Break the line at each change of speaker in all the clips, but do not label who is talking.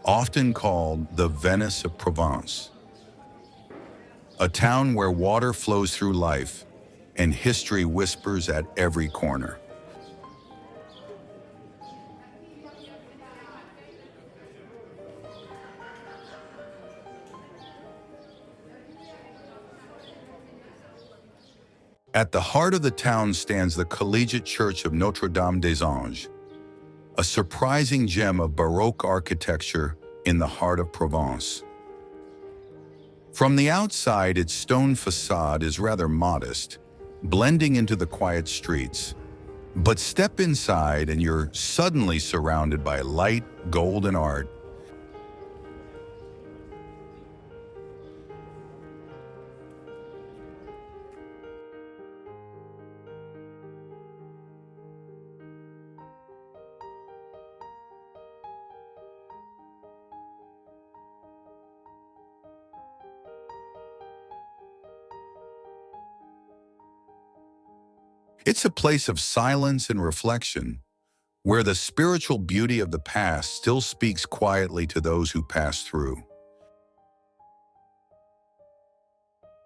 often called the Venice of Provence, a town where water flows through life and history whispers at every corner. At the heart of the town stands the Collegiate Church of Notre-Dame-des-Anges, a surprising gem of Baroque architecture in the heart of Provence. From the outside, its stone facade is rather modest, blending into the quiet streets. But step inside and you're suddenly surrounded by light, golden art. It's a place of silence and reflection, where the spiritual beauty of the past still speaks quietly to those who pass through.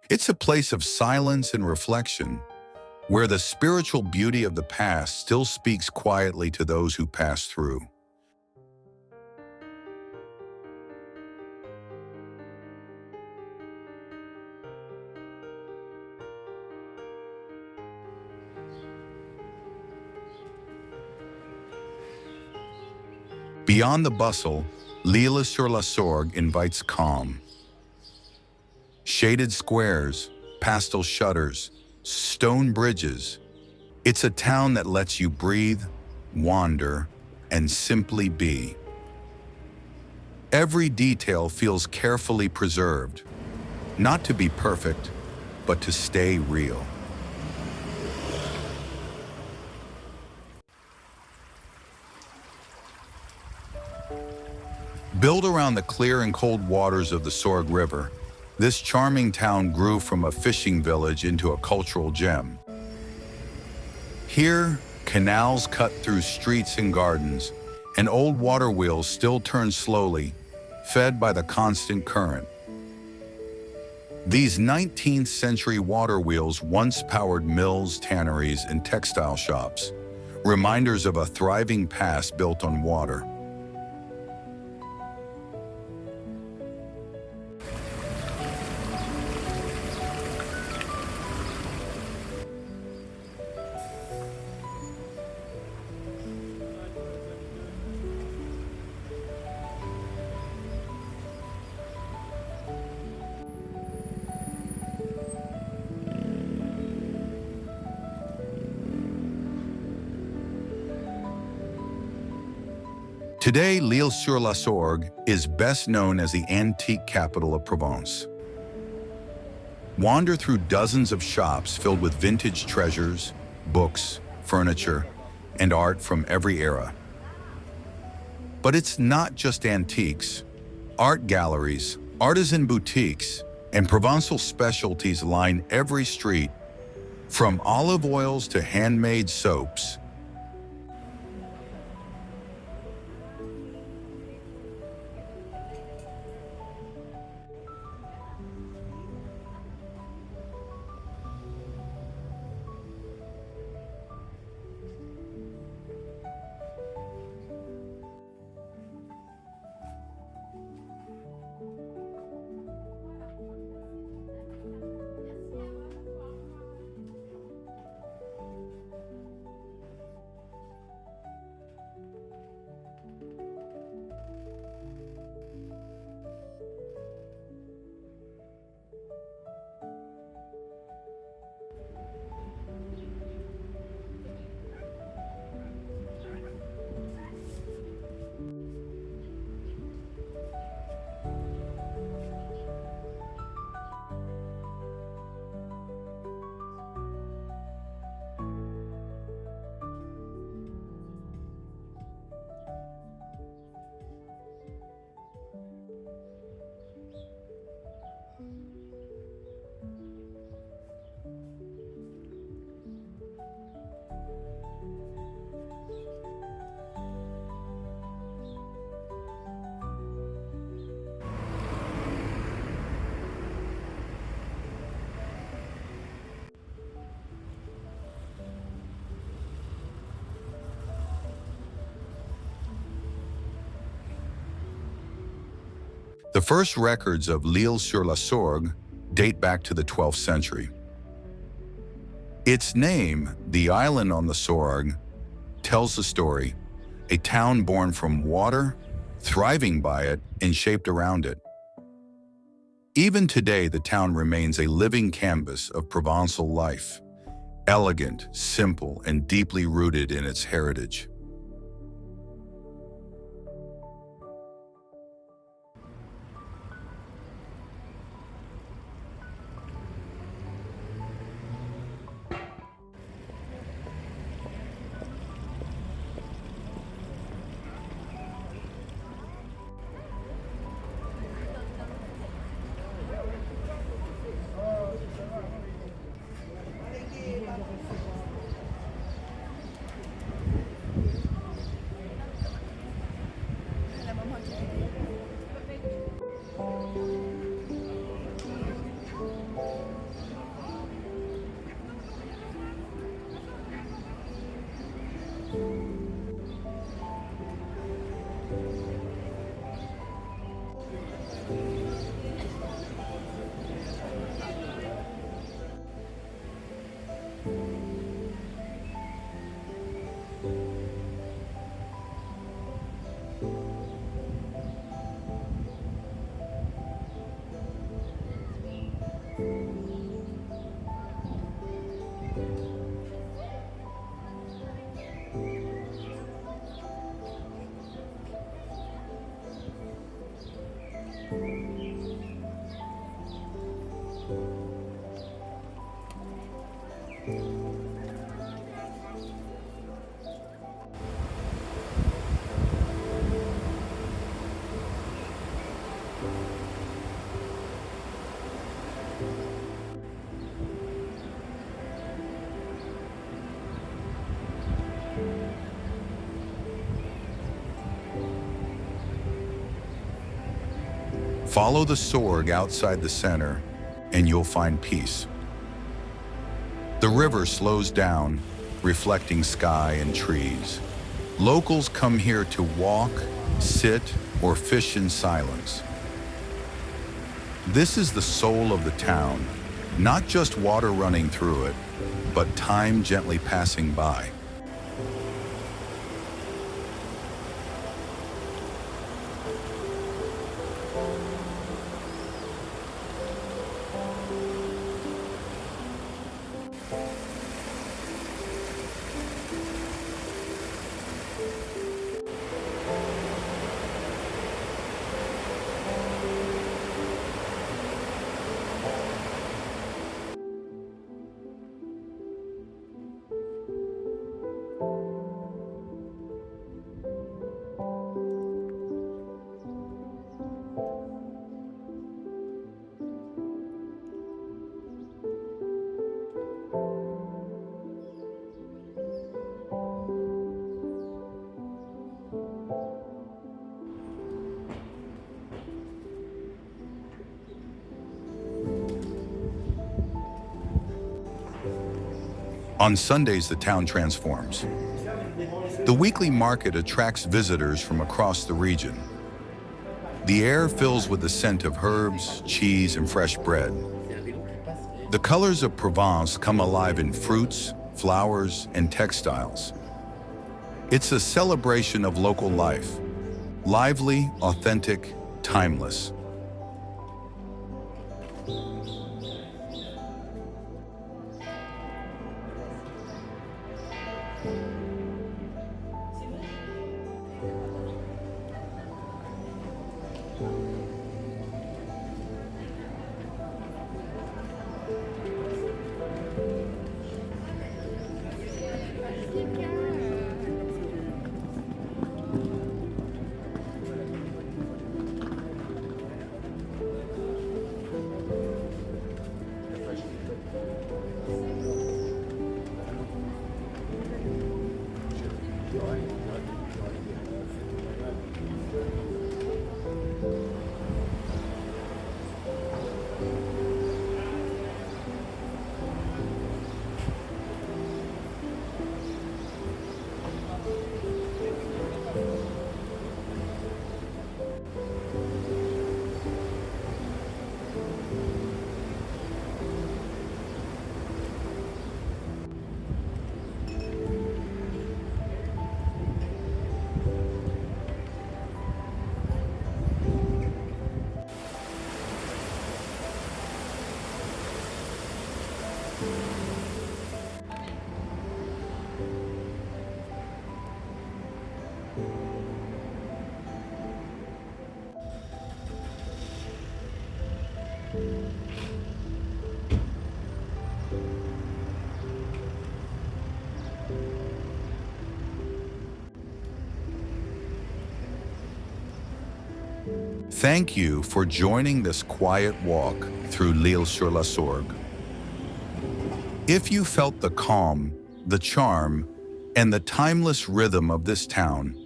It's a place of silence and reflection, where the spiritual beauty of the past still speaks quietly to those who pass through. Beyond the bustle, L'Île-sur-la-Sorgue invites calm. Shaded squares, pastel shutters, stone bridges. It's a town that lets you breathe, wander, and simply be. Every detail feels carefully preserved, not to be perfect, but to stay real. Built around the clear and cold waters of the Sorgue River, this charming town grew from a fishing village into a cultural gem. Here, canals cut through streets and gardens, and old water wheels still turn slowly, fed by the constant current. These 19th century water wheels once powered mills, tanneries, and textile shops, reminders of a thriving past built on water. Today, L'Île-sur-la-Sorgue is best known as the antique capital of Provence. Wander through dozens of shops filled with vintage treasures, books, furniture, and art from every era. But it's not just antiques. Art galleries, artisan boutiques, and Provençal specialties line every street, from olive oils to handmade soaps. The first records of l'Île-sur-la-Sorgue date back to the 12th century. Its name, the island on the Sorgue, tells the story, a town born from water, thriving by it, and shaped around it. Even today, the town remains a living canvas of Provençal life, elegant, simple, and deeply rooted in its heritage. Follow the Sorgue outside the center, and you'll find peace. The river slows down, reflecting sky and trees. Locals come here to walk, sit, or fish in silence. This is the soul of the town, not just water running through it, but time gently passing by. On Sundays, the town transforms. The weekly market attracts visitors from across the region. The air fills with the scent of herbs, cheese, and fresh bread. The colors of Provence come alive in fruits, flowers, and textiles. It's a celebration of local life, lively, authentic, timeless. Thank you for joining this quiet walk through l'Île-sur-la-Sorgue. If you felt the calm, the charm, and the timeless rhythm of this town,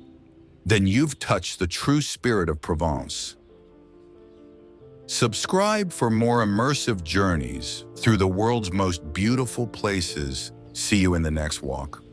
then you've touched the true spirit of Provence. Subscribe for more immersive journeys through the world's most beautiful places. See you in the next walk.